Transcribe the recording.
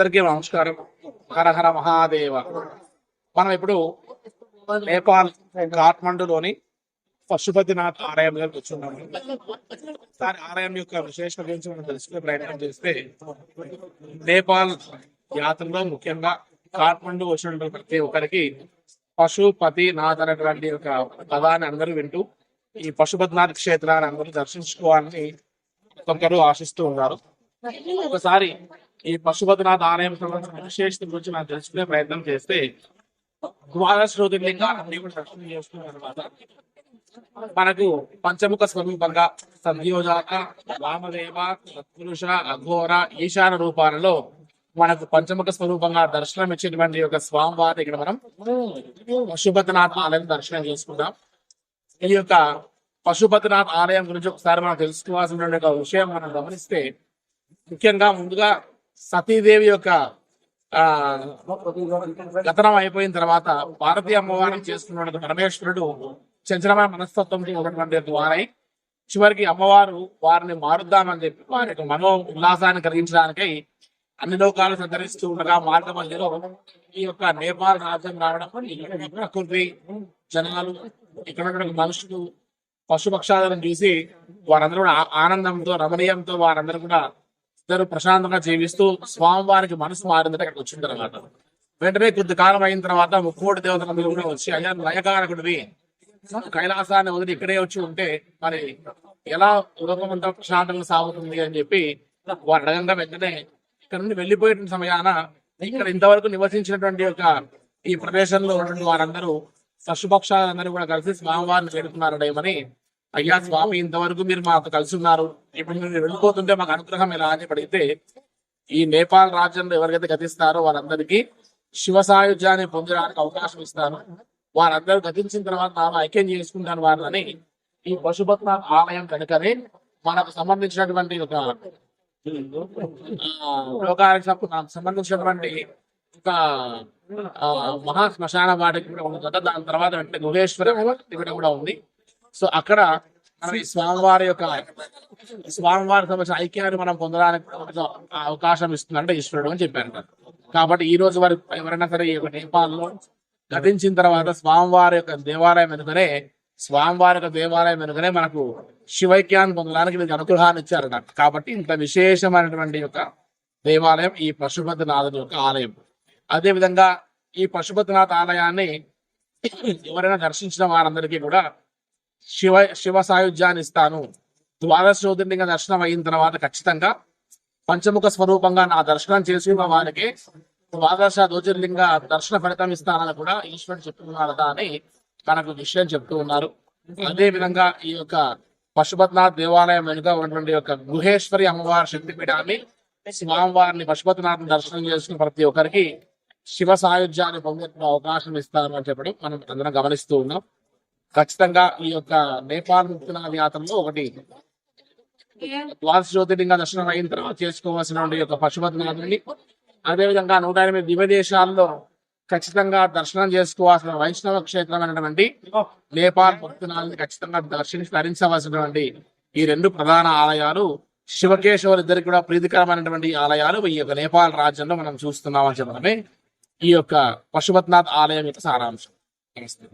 అందరికీ నమస్కారం. హర హర మహాదేవ. మనం ఇప్పుడు నేపాల్ కాఠ్మండూలోని పశుపతినాథ్ ఆలయం దగ్గర కూర్చున్నాము. దాని ఆలయం యొక్క విశేషత గురించి మనం తెలుసుకునే ప్రయత్నం చేస్తే, నేపాల్ యాత్రలో ముఖ్యంగా కాఠ్మండూ వచ్చినటువంటి ప్రతి ఒక్కరికి పశుపతినాథ్ అనేటువంటి ఒక పదాన్ని అందరూ వింటూ ఈ పశుపతినాథ్ క్షేత్రాన్ని అందరూ దర్శించుకోవాలని ఒక్కొక్కరు ఆశిస్తూ ఉన్నారు. ఒకసారి ఈ పశుపతినాథ్ ఆలయం విశేషత గురించి మనం తెలుసుకునే ప్రయత్నం చేస్తే, ద్వాదశ జ్యోతిర్లింగాన్ని దర్శనం చేసుకున్న తర్వాత మనకు పంచముఖ స్వరూపంగా సంధ్యోజాత, వామదేవ, సత్పురుష, అఘోర, ఈశాన రూపాలలో మనకు పంచముఖ స్వరూపంగా దర్శనం ఇచ్చేటువంటి యొక్క స్వామివారి ఇక్కడ మనం పశుపతినాథ్ ఆలయం దర్శనం చేసుకుందాం. ఈ యొక్క పశుపతినాథ్ ఆలయం గురించి ఒకసారి మనం తెలుసుకోవాల్సిన ఒక విషయం మనం గమనిస్తే, ముఖ్యంగా ముందుగా సతీదేవి యొక్క గతనం అయిపోయిన తర్వాత భారతీయ అమ్మవారిని చేసుకున్న పరమేశ్వరుడు చంచలమైన మనస్తత్వంతో ఉన్నటువంటి వారై చివరికి అమ్మవారు వారిని మారుద్దామని చెప్పి వారి యొక్క మనో ఉల్లాసాన్ని కలిగించడానికై అన్ని లోకాలు సంచరిస్తూ ఉండగా మార్గ మధ్యలో ఈ యొక్క నేపాల్ రాజ్యం రావడం, ప్రకృతి, జనాలు, ఇక్కడ మనుషులు, పశుపక్షాలను చూసి వారందరూ కూడా ఆనందంతో, రమణీయంతో వారందరూ కూడా ఇద్దరు ప్రశాంతంగా జీవిస్తూ స్వామివారికి మనసు మారిందంటే అక్కడికి వచ్చిన తర్వాత వెంటనే కొద్ది కాలం అయిన తర్వాత ముక్కోటి దేవతలందరూ కూడా వచ్చి, అయ్యా లయకారకుడివి, కైలాసాన్ని వదిలి ఇక్కడే వచ్చి ఉంటే మరి ఎలా లోకమంతా ప్రశాంతంగా సాగుతుంది అని చెప్పి వారు అడగంగా వెంటనే ఇక్కడ నుండి వెళ్లిపోయిన సమయాన ఇక్కడ ఇంతవరకు నివసించినటువంటి యొక్క ఈ ప్రదేశంలో ఉన్నటువంటి వారందరూ పశుపక్షాలందరూ కూడా కలిసి స్వామివారిని చేరుకున్నారని, అయ్యా స్వామి ఇంతవరకు మీరు మాకు కలిసి ఉన్నారు, ఇప్పుడు మీరు వెళ్ళిపోతుంటే మాకు అనుగ్రహం ఎలా అని పడితే, ఈ నేపాల్ రాజ్యంలో ఎవరికైతే గతిస్తారో వారందరికీ శివ సాయుధ్యాన్ని పొందడానికి అవకాశం ఇస్తాను, వారందరూ గతించిన తర్వాత నామ ఐక్యం చేసుకుంటాను వారిని ఈ పశుపతినాథ్ ఆలయం కనుకనే మనకు సంబంధించినటువంటి ఒక లోకానికి సంబంధించినటువంటి ఒక మహా శ్మశాన వాటికి కూడా ఉంది కదా. దాని తర్వాత వెంటనే గుహేశ్వర కూడా ఉంది. సో అక్కడ మనం ఈ స్వామివారి సంబంధించిన ఐక్యాన్ని మనం పొందడానికి అవకాశం ఇస్తుందంటే ఈశ్వరుడు అని చెప్పారు. కాబట్టి ఈ రోజు వారు ఎవరైనా సరే ఈ నేపాల్లో గతించిన తర్వాత స్వామివారి యొక్క దేవాలయం వెనుకనే మనకు శివైక్యాన్ని పొందడానికి వీరికి అనుగ్రహాన్ని ఇచ్చారట. కాబట్టి ఇంత విశేషమైనటువంటి యొక్క దేవాలయం ఈ పశుపతినాథుని యొక్క ఆలయం. అదే విధంగా ఈ పశుపతినాథ్ ఆలయాన్ని ఎవరైనా దర్శించిన వారందరికీ కూడా శివ సాయుధ్యాన్ని ఇస్తాను, ద్వాదశ జ్యోతిర్లింగ దర్శనం అయిన తర్వాత ఖచ్చితంగా పంచముఖ స్వరూపంగా నా దర్శనం చేసుకున్న వారికి ద్వాదశ జ్యోతిర్లింగ దర్శన ఫలితం ఇస్తానని కూడా ఈశ్వరుడు చెప్తున్నారట అని మనకు విషయం చెప్తూ ఉన్నారు. అదే విధంగా ఈ యొక్క పశుపతినాథ్ దేవాలయం వెనుక ఉన్నటువంటి యొక్క గుహేశ్వరి అమ్మవారి శక్తిపీఠాన్ని స్వామివారిని పశుపతినాథ్ దర్శనం చేసుకుని ప్రతి ఒక్కరికి శివ సాయుధ్యాన్ని పొందే అవకాశం ఇస్తారు అని చెప్పడం మనం అందరం గమనిస్తూ ఉన్నాం. ఖచ్చితంగా ఈ యొక్క నేపాల్ ముక్తినాథ్ యాత్రలో ఒకటి ద్వాదశ జ్యోతిర్లింగ దర్శనం అయిన తర్వాత చేసుకోవాల్సిన యొక్క పశుపతినాథుని, అదేవిధంగా 108 దివ్య దేశాల్లో ఖచ్చితంగా దర్శనం చేసుకోవాల్సిన వైష్ణవ క్షేత్రమైనటువంటి నేపాల్ ముక్తినాథుని ఖచ్చితంగా ధరించవలసినటువంటి ఈ రెండు ప్రధాన ఆలయాలు శివకేశవులు ఇద్దరికి కూడా ప్రీతికరమైనటువంటి ఆలయాలు ఈ యొక్క నేపాల్ రాజ్యంలో మనం చూస్తున్నామని చెప్పడమే ఈ యొక్క పశుపతినాథ్ ఆలయం యొక్క సారాంశం. నమస్తే.